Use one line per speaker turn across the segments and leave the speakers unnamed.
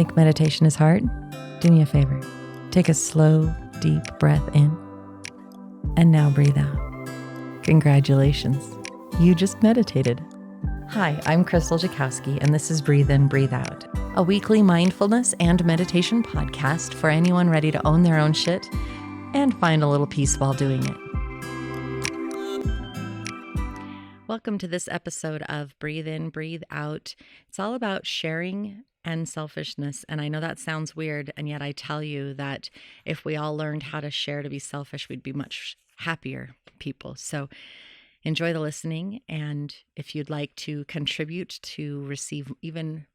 Think meditation is hard? Do me a favor. Take a slow, deep breath in, and now breathe out. Congratulations. You just meditated. Hi, I'm Krystal Jakosky, and this is Breathe In, Breathe Out, a weekly mindfulness and meditation podcast for anyone ready to own their own shit and find a little peace while doing it. Welcome to this episode of Breathe In, Breathe Out. It's all about sharing and selfishness. And I know that sounds weird, and yet I tell you that if we all learned how to share to be selfish, we'd be much happier people. So enjoy the listening. And if you'd like to contribute to receive even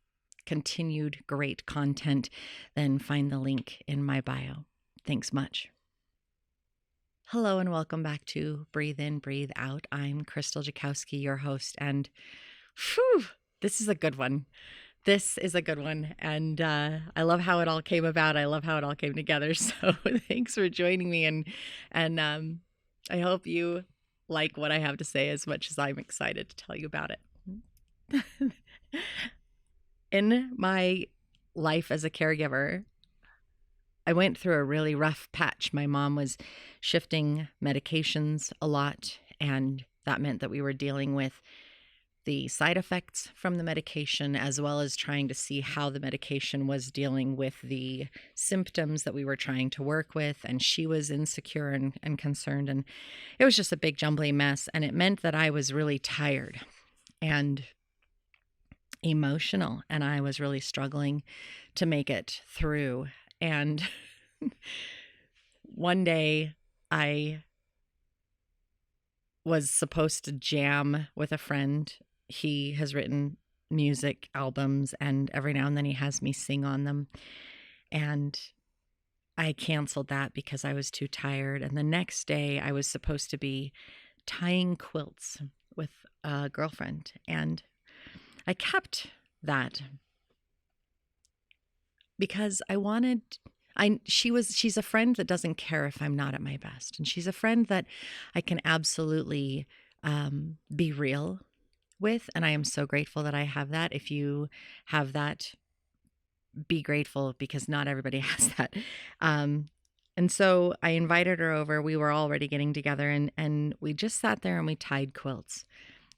continued great content, then find the link in my bio. Thanks much. Hello and welcome back to Breathe In, Breathe Out. I'm Krystal Jakosky, your host, and this is a good one. This is a good one, and I love how it all came about. I love how it all came together. So thanks for joining me, and I hope you like what I have to say as much as I'm excited to tell you about it. In my life as a caregiver, I went through a really rough patch. My mom was shifting medications a lot, and that meant that we were dealing with the side effects from the medication, as well as trying to see how the medication was dealing with the symptoms that we were trying to work with. And she was insecure and concerned. And it was just a big jumbly mess. And it meant that I was really tired and emotional. And I was really struggling to make it through. And one day I was supposed to jam with a friend. He has written music albums, and every now and then he has me sing on them. And I canceled that because I was too tired. And the next day I was supposed to be tying quilts with a girlfriend. And I kept that because she's a friend that doesn't care if I'm not at my best. And she's a friend that I can absolutely be real with. And I am so grateful that I have that. If you have that, be grateful, because not everybody has that. And so I invited her over. We were already getting together, and we just sat there and we tied quilts.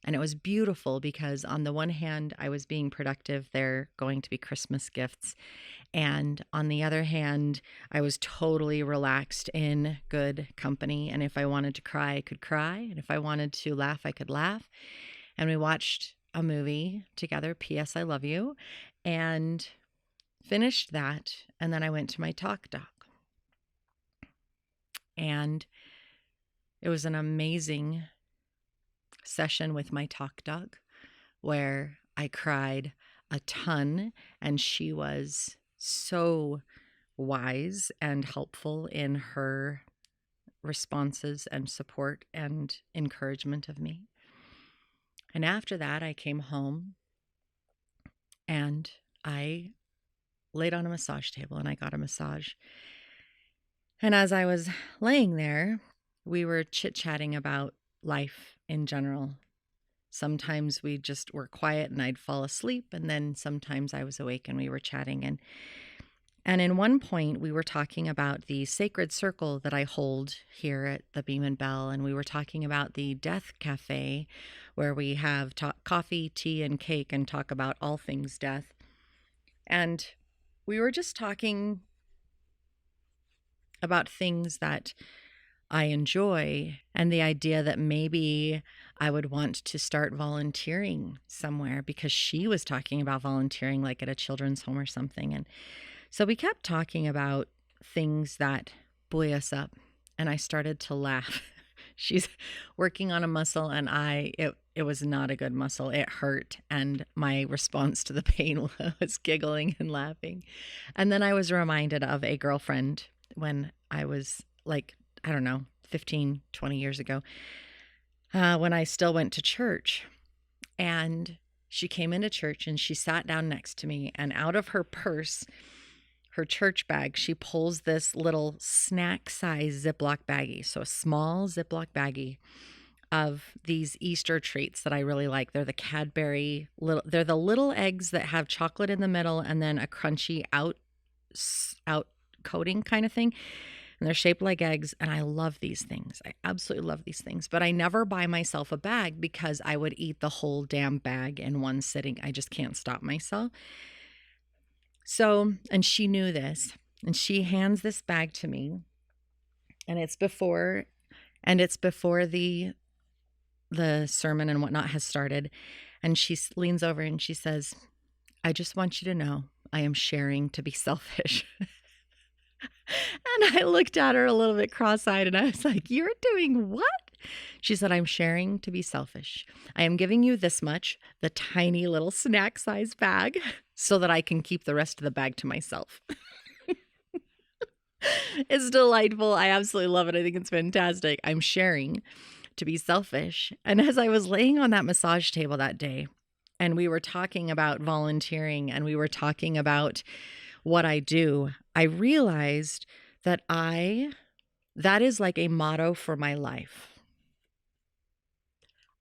And it was beautiful because on the one hand, I was being productive. They're going to be Christmas gifts. And on the other hand, I was totally relaxed in good company. And if I wanted to cry, I could cry. And if I wanted to laugh, I could laugh. And we watched a movie together, P.S. I Love You, and finished that. And then I went to my talk dog. And it was an amazing session with my talk dog where I cried a ton, and she was so wise and helpful in her responses and support and encouragement of me. And after that, I came home and I laid on a massage table and I got a massage. And as I was laying there, we were chit-chatting about life in general. Sometimes we just were quiet and I'd fall asleep, and then sometimes I was awake and we were chatting. And in one point, we were talking about the sacred circle that I hold here at the Beam and Bell, and we were talking about the Death Cafe, where we have coffee, tea, and cake and talk about all things death. And we were just talking about things that I enjoy, and the idea that maybe I would want to start volunteering somewhere, because she was talking about volunteering like at a children's home or something. And so we kept talking about things that buoy us up, and I started to laugh. She's working on a muscle, and it was not a good muscle. It hurt, and my response to the pain was giggling and laughing. And then I was reminded of a girlfriend when I was like, I don't know, 15, 20 years ago, when I still went to church. And she came into church and she sat down next to me, and out of her purse, her church bag, she pulls this little snack size Ziploc baggie. So a small Ziploc baggie of these Easter treats that I really like. They're the Cadbury they're the little eggs that have chocolate in the middle and then a crunchy out coating kind of thing. And they're shaped like eggs. And I love these things. I absolutely love these things. But I never buy myself a bag because I would eat the whole damn bag in one sitting. I just can't stop myself. So, and she knew this, and she hands this bag to me, and it's before the sermon and whatnot has started. And she leans over and she says, "I just want you to know I am sharing to be selfish." And I looked at her a little bit cross-eyed and I was like, "You're doing what?" She said, "I'm sharing to be selfish. I am giving you this much, the tiny little snack size bag, so that I can keep the rest of the bag to myself." It's delightful. I absolutely love it. I think it's fantastic. I'm sharing to be selfish. And as I was laying on that massage table that day, and we were talking about volunteering and we were talking about what I do, I realized that that is like a motto for my life.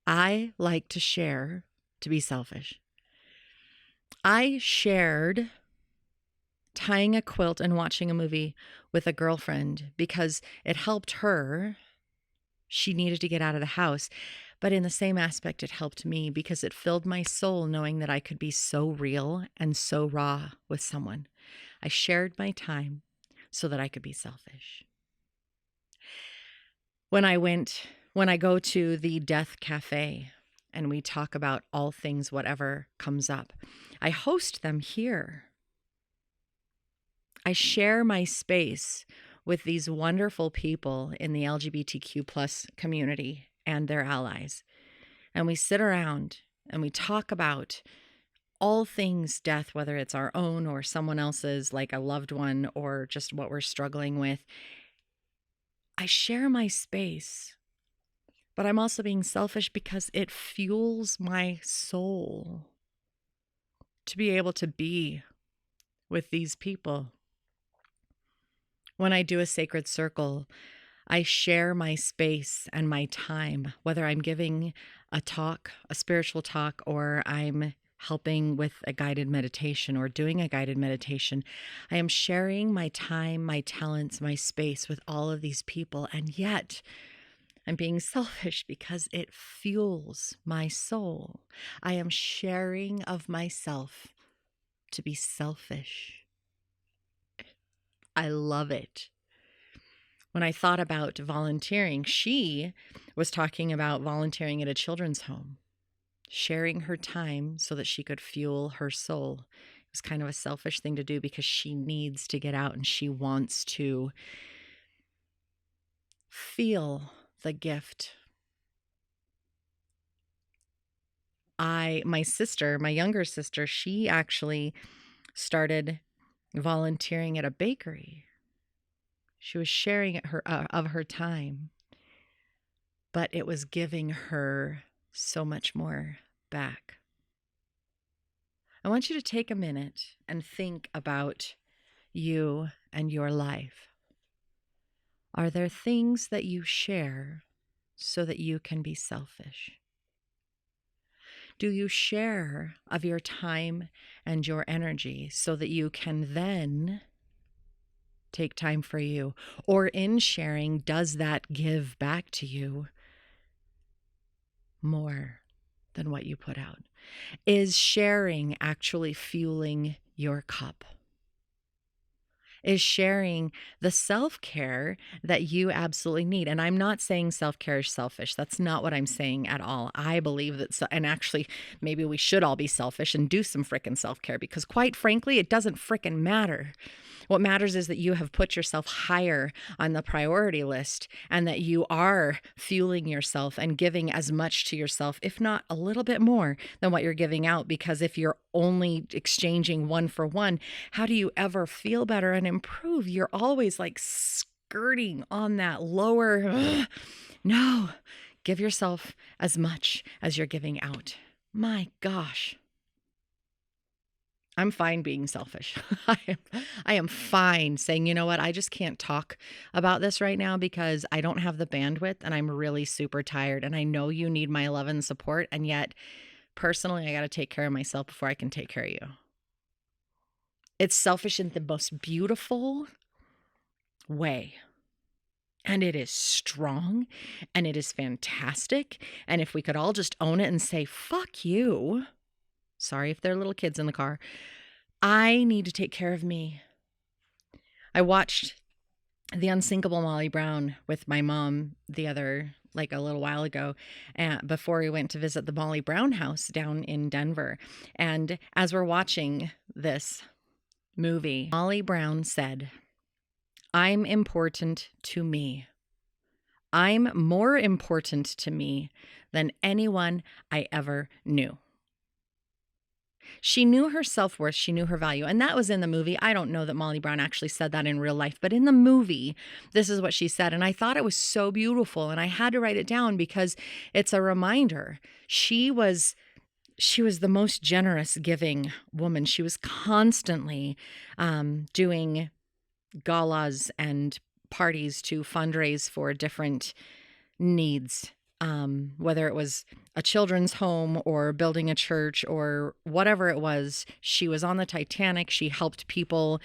I like to share to be selfish. I shared tying a quilt and watching a movie with a girlfriend because it helped her. She needed to get out of the house. But in the same aspect, it helped me because it filled my soul knowing that I could be so real and so raw with someone. I shared my time so that I could be selfish. When I go to the Death Cafe and we talk about all things, whatever comes up, I host them here. I share my space with these wonderful people in the LGBTQ plus community and their allies. And we sit around and we talk about all things death, whether it's our own or someone else's, like a loved one, or just what we're struggling with. I share my space, but I'm also being selfish because it fuels my soul to be able to be with these people. When I do a sacred circle, I share my space and my time, whether I'm giving a talk, a spiritual talk, or I'm helping with a guided meditation or doing a guided meditation. I am sharing my time, my talents, my space with all of these people. And yet I'm being selfish because it fuels my soul. I am sharing of myself to be selfish. I love it. When I thought about volunteering, she was talking about volunteering at a children's home, sharing her time so that she could fuel her soul. It was kind of a selfish thing to do because she needs to get out and she wants to feel the gift. My younger sister, she actually started volunteering at a bakery. She was sharing of her time, but it was giving her so much more back. I want you to take a minute and think about you and your life. Are there things that you share so that you can be selfish? Do you share of your time and your energy so that you can then take time for you? Or in sharing, does that give back to you more than what you put out? Is sharing actually fueling your cup? Is sharing the self-care that you absolutely need? And I'm not saying self-care is selfish. That's not what I'm saying at all. I believe that, and actually, maybe we should all be selfish and do some frickin' self-care because quite frankly, it doesn't frickin' matter. What matters is that you have put yourself higher on the priority list and that you are fueling yourself and giving as much to yourself, if not a little bit more than what you're giving out. Because if you're only exchanging one for one, how do you ever feel better and improve? You're always like skirting on that lower. No, give yourself as much as you're giving out. My gosh. I'm fine being selfish. I am fine saying, you know what, I just can't talk about this right now because I don't have the bandwidth and I'm really super tired. And I know you need my love and support. And yet, personally, I got to take care of myself before I can take care of you. It's selfish in the most beautiful way. And it is strong and it is fantastic. And if we could all just own it and say, fuck you. Sorry if there are little kids in the car. I need to take care of me. I watched The Unsinkable Molly Brown with my mom a little while ago, before we went to visit the Molly Brown house down in Denver. And as we're watching this movie, Molly Brown said, I'm important to me. I'm more important to me than anyone I ever knew. She knew her self-worth. She knew her value. And that was in the movie. I don't know that Molly Brown actually said that in real life, but in the movie, this is what she said. And I thought it was so beautiful. And I had to write it down because it's a reminder. She was the most generous, giving woman. She was constantly doing galas and parties to fundraise for different needs, whether it was a children's home or building a church or whatever it was. She was on the Titanic. She helped people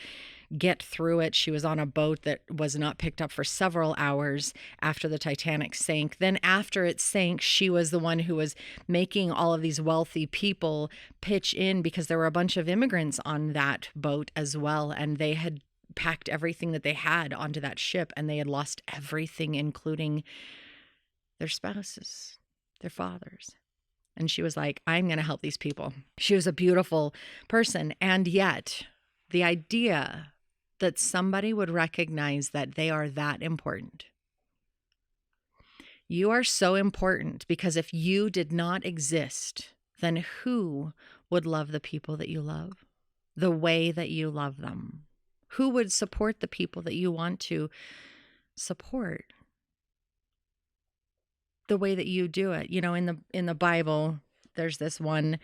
get through it. She was on a boat that was not picked up for several hours after the Titanic sank. Then after it sank, she was the one who was making all of these wealthy people pitch in because there were a bunch of immigrants on that boat as well. And they had packed everything that they had onto that ship and they had lost everything, including their spouses, their fathers. And she was like, I'm going to help these people. She was a beautiful person. And yet the idea that somebody would recognize that they are that important. You are so important because if you did not exist, then who would love the people that you love the way that you love them? Who would support the people that you want to support the way that you do it? You know, in the Bible, there's this one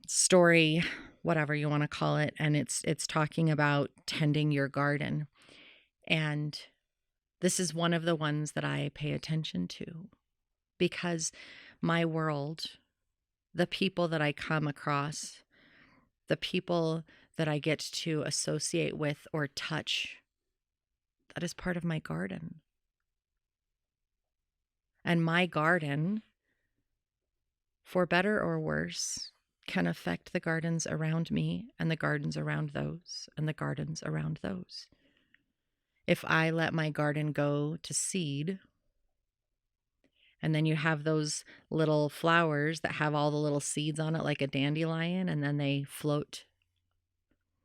story, whatever you want to call it, and it's talking about tending your garden. And this is one of the ones that I pay attention to because my world, the people that I come across, the people that I get to associate with or touch, that is part of my garden. And my garden, for better or worse, can affect the gardens around me and the gardens around those and the gardens around those. If I let my garden go to seed, and then you have those little flowers that have all the little seeds on it like a dandelion, and then they float,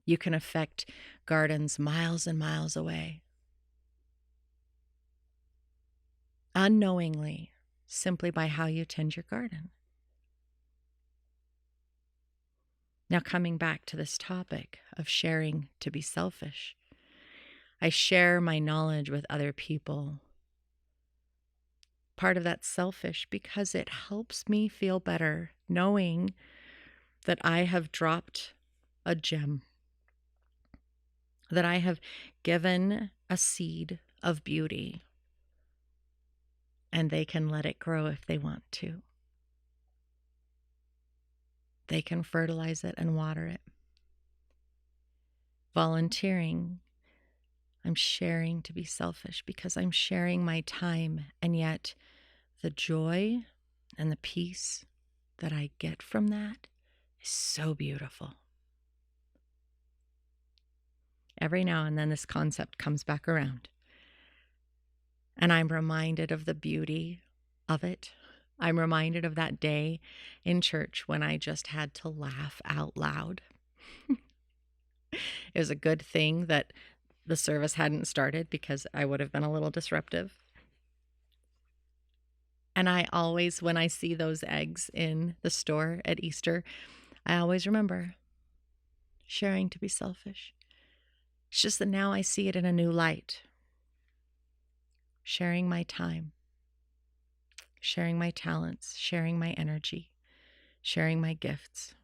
you can affect gardens miles and miles away. Unknowingly, simply by how you tend your garden. Now, coming back to this topic of sharing to be selfish, I share my knowledge with other people. Part of that's selfish because it helps me feel better knowing that I have dropped a gem, that I have given a seed of beauty, and they can let it grow if they want to. They can fertilize it and water it. Volunteering, I'm sharing to be selfish because I'm sharing my time, and yet the joy and the peace that I get from that is so beautiful. Every now and then this concept comes back around, and I'm reminded of the beauty of it. I'm reminded of that day in church when I just had to laugh out loud. It was a good thing that the service hadn't started because I would have been a little disruptive. And I always, when I see those eggs in the store at Easter, I always remember sharing to be selfish. It's just that now I see it in a new light. Sharing my time, sharing my talents, sharing my energy, sharing my gifts.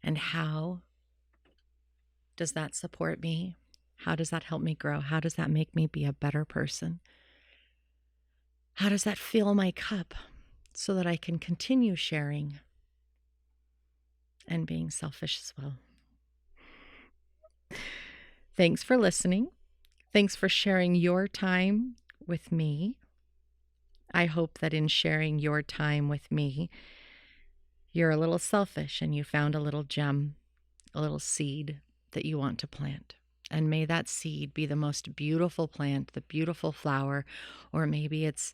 And how does that support me? How does that help me grow? How does that make me be a better person? How does that fill my cup so that I can continue sharing and being selfish as well? Thanks for listening. Thanks for sharing your time with me. I hope that in sharing your time with me, you're a little selfish and you found a little gem, a little seed that you want to plant. And may that seed be the most beautiful plant, the beautiful flower, or maybe it's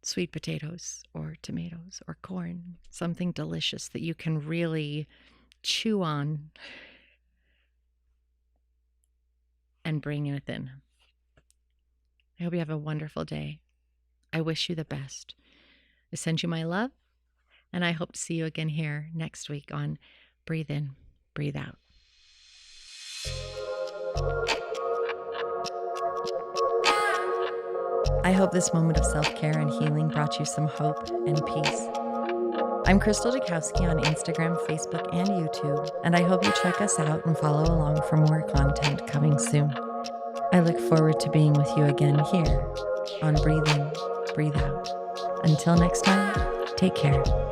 sweet potatoes or tomatoes or corn, something delicious that you can really chew on and bring within. I hope you have a wonderful day. I wish you the best. I send you my love, and I hope to see you again here next week on Breathe In, Breathe Out. I hope this moment of self-care and healing brought you some hope and peace. I'm Krystal Jakosky on Instagram, Facebook, and YouTube, and I hope you check us out and follow along for more content coming soon. I look forward to being with you again here on Breathe In, Breathe Out. Until next time, take care.